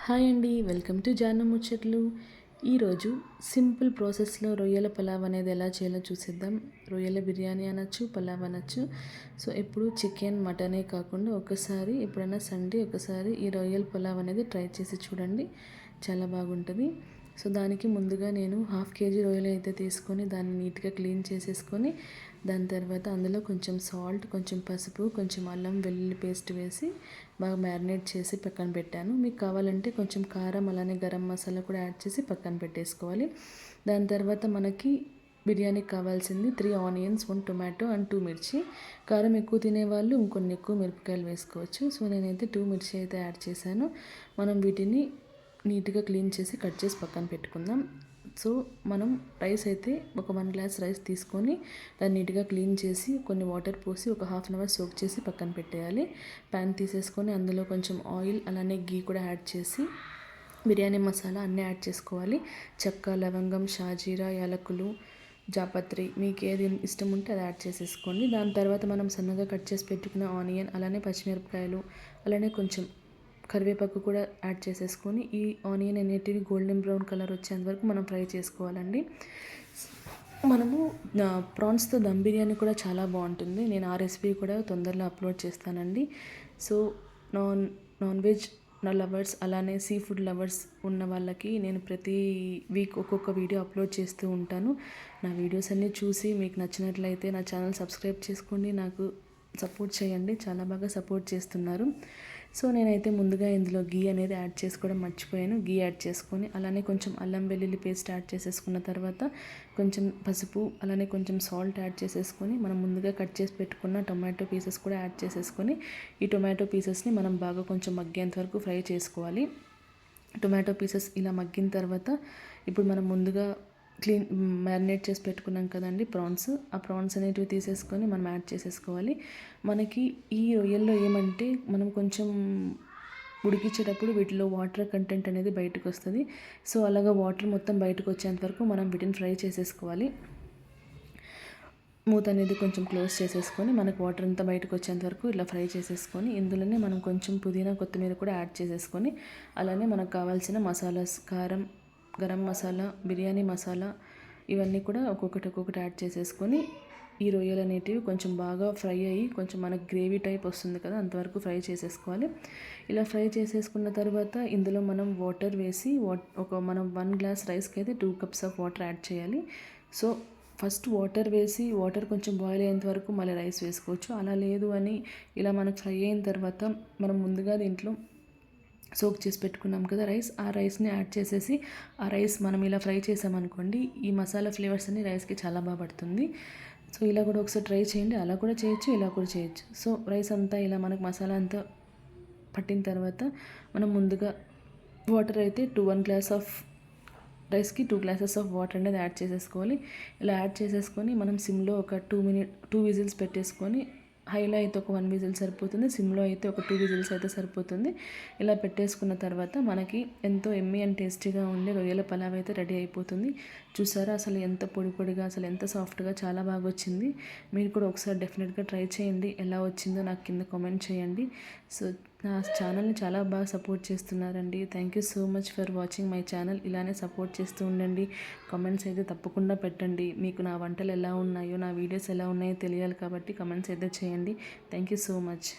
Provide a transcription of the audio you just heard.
Hi అండి, welcome to జాన ముచ్చట్లు. ఈరోజు సింపుల్ ప్రాసెస్లో రొయ్యల పలావ్ అనేది ఎలా చేయాలో చూసేద్దాం. రొయ్యల బిర్యానీ అనొచ్చు, పలావ్ అనొచ్చు. సో ఎప్పుడు చికెన్ మటనే కాకుండా ఒకసారి ఎప్పుడైనా సండే ఒకసారి ఈ రొయ్యల పలావ్ అనేది ట్రై చేసి చూడండి, చాలా బాగుంటుంది. సో దానికి ముందుగా నేను 1/2 kg రొయ్యలు అయితే తీసుకొని దాన్ని నీట్గా క్లీన్ చేసేసుకొని దాని తర్వాత అందులో కొంచెం సాల్ట్, కొంచెం పసుపు, కొంచెం అల్లం వెల్లుల్లి పేస్ట్ వేసి బాగా మ్యారినేట్ చేసి పక్కన పెట్టాను. మీకు కావాలంటే కొంచెం కారం అలానే గరం మసాలా కూడా యాడ్ చేసి పక్కన పెట్టేసుకోవాలి. దాని తర్వాత మనకి బిర్యానీకి కావాల్సింది 3 ఆనియన్స్, 1 టొమాటో అండ్ 2 మిర్చి. కారం ఎక్కువ తినేవాళ్ళు ఇంకొన్ని ఎక్కువ మిరపకాయలు వేసుకోవచ్చు. సో నేనైతే 2 మిర్చి అయితే యాడ్ చేశాను. మనం వీటిని నీట్గా క్లీన్ చేసి కట్ చేసి పక్కన పెట్టుకుందాం. సో మనం రైస్ అయితే ఒక 1 గ్లాస్ రైస్ తీసుకొని దాన్ని నీట్గా క్లీన్ చేసి కొన్ని వాటర్ పోసి ఒక 1/2 అవర్ సోక్ చేసి పక్కన పెట్టేయాలి. ప్యాన్ తీసేసుకొని అందులో కొంచెం ఆయిల్ అలానే గీ కూడా యాడ్ చేసి బిర్యానీ మసాలా అన్నీ యాడ్ చేసుకోవాలి. చెక్క, లవంగం, షాజీరా, యాలకులు, జాపత్రి మీకు ఏది ఇష్టం ఉంటే అది యాడ్ చేసేసుకోండి. దాని తర్వాత మనం సన్నగా కట్ చేసి పెట్టుకున్న ఆనియన్ అలానే పచ్చిమిరపకాయలు అలానే కొంచెం కరివేపాకు కూడా యాడ్ చేసేసుకొని ఈ ఆనియన్ అనేటివి గోల్డెన్ బ్రౌన్ కలర్ వచ్చేంత వరకు మనం ఫ్రై చేసుకోవాలండి. మనము ప్రాన్స్తో దమ్ బిర్యానీ కూడా చాలా బాగుంటుంది. నేను ఆ రెసిపీ కూడా తొందరలో అప్లోడ్ చేస్తానండి. సో నాన్ వెజ్ లవర్స్ అలానే సీ ఫుడ్ లవర్స్ ఉన్న వాళ్ళకి నేను ప్రతి వీక్ ఒక్కొక్క వీడియో అప్లోడ్ చేస్తూ ఉంటాను. నా వీడియోస్ అన్నీ చూసి మీకు నచ్చినట్లయితే నా ఛానల్ సబ్స్క్రైబ్ చేసుకోండి, నాకు సపోర్ట్ చేయండి, చాలా బాగా సపోర్ట్ చేస్తున్నారు. సో నేనైతే ముందుగా ఇందులో గీ అనేది యాడ్ చేసుకోవడం మర్చిపోయాను. గీ యాడ్ చేసుకొని అలానే కొంచెం అల్లం వెల్లుల్లి పేస్ట్ యాడ్ చేసేసుకున్న తర్వాత కొంచెం పసుపు అలానే కొంచెం సాల్ట్ యాడ్ చేసేసుకొని మనం ముందుగా కట్ చేసి పెట్టుకున్న టొమాటో పీసెస్ కూడా యాడ్ చేసేసుకొని ఈ టొమాటో పీసెస్ని మనం బాగా కొంచెం మగ్గేంత వరకు ఫ్రై చేసుకోవాలి. టొమాటో పీసెస్ ఇలా మగ్గిన తర్వాత ఇప్పుడు మనం ముందుగా మ్యారినేట్ చేసి పెట్టుకున్నాం కదండి ప్రాన్స్, ఆ ప్రాన్స్ అనేటివి తీసేసుకొని మనం యాడ్ చేసేసుకోవాలి. మనకి ఈ రొయ్యల్లో ఏమంటే మనం కొంచెం ఉడికించేటప్పుడు వీటిలో వాటర్ కంటెంట్ అనేది బయటకు వస్తుంది. సో అలాగా వాటర్ మొత్తం బయటకు వచ్చేంత వరకు మనం వీటిని ఫ్రై చేసేసుకోవాలి. మూత అనేది కొంచెం క్లోజ్ చేసేసుకొని మనకు వాటర్ అంతా బయటకు వచ్చేంత వరకు ఇలా ఫ్రై చేసేసుకొని ఇందులోనే మనం కొంచెం పుదీనా, కొత్తిమీర కూడా యాడ్ చేసేసుకొని అలానే మనకు కావాల్సిన మసాలాస్ కారం, గరం మసాలా, బిర్యానీ మసాలా ఇవన్నీ కూడా ఒక్కొక్కటి యాడ్ చేసేసుకొని ఈ రొయ్యలు అనేటివి కొంచెం బాగా ఫ్రై అయ్యి కొంచెం మనకు గ్రేవీ టైప్ వస్తుంది కదా, అంతవరకు ఫ్రై చేసేసుకోవాలి. ఇలా ఫ్రై చేసేసుకున్న తర్వాత ఇందులో మనం వాటర్ వేసి మనం 1 గ్లాస్ రైస్కి అయితే 2 cups ఆఫ్ వాటర్ యాడ్ చేయాలి. సో ఫస్ట్ వాటర్ వేసి వాటర్ కొంచెం బాయిల్ అయ్యేంత వరకు మళ్ళీ రైస్ వేసుకోవచ్చు. అలా లేదు అని ఇలా మనకు ఫ్రై అయిన తర్వాత మనం ముందుగా దీంట్లో సోక్ చేసి పెట్టుకున్నాం కదా రైస్, ఆ రైస్ని యాడ్ చేసేసి ఆ రైస్ మనం ఇలా ఫ్రై చేసామనుకోండి ఈ మసాలా ఫ్లేవర్స్ అన్ని రైస్కి చాలా బాగా పడుతుంది. సో ఇలా కూడా ఒకసారి ట్రై చేయండి. అలా కూడా చేయొచ్చు, ఇలా కూడా చేయొచ్చు. సో రైస్ అంతా ఇలా మనకు మసాలా అంతా పట్టిన తర్వాత మనం ముందుగా వాటర్ అయితే 1 గ్లాస్ ఆఫ్ రైస్కి 2 గ్లాసెస్ ఆఫ్ వాటర్ అనేది యాడ్ చేసేసుకోవాలి. ఇలా యాడ్ చేసేసుకొని మనం సిమ్లో ఒక 2 విజిల్స్ పెట్టేసుకొని, హైలో అయితే ఒక 1 విజిల్ సరిపోతుంది, సిమ్లో అయితే ఒక 2 విజిల్స్ అయితే సరిపోతుంది. ఇలా పెట్టేసుకున్న తర్వాత మనకి ఎంతో ఎమ్మీ అండ్ టేస్టీగా ఉండే రొయ్యల పలావ్ అయితే రెడీ అయిపోతుంది. చూసారా అసలు ఎంత పొడి పొడిగా, అసలు ఎంత సాఫ్ట్గా, చాలా బాగా వచ్చింది. మీరు కూడా ఒకసారి డెఫినెట్గా ట్రై చేయండి. ఎలా వచ్చిందో నాకు కింద కామెంట్ చేయండి. సో నా ఛానల్ని చాలా బాగా సపోర్ట్ చేస్తున్నారండి. Thank you so much for watching my channel. ఇలానే సపోర్ట్ చేస్తూ ఉండండి. కామెంట్స్ అయితే తప్పకుండా పెట్టండి. మీకు నా వంటలు ఎలా ఉన్నాయో, నా వీడియోస్ ఎలా ఉన్నాయో తెలియాలి కాబట్టి కామెంట్స్ అయితే చేయండి. Thank you so much.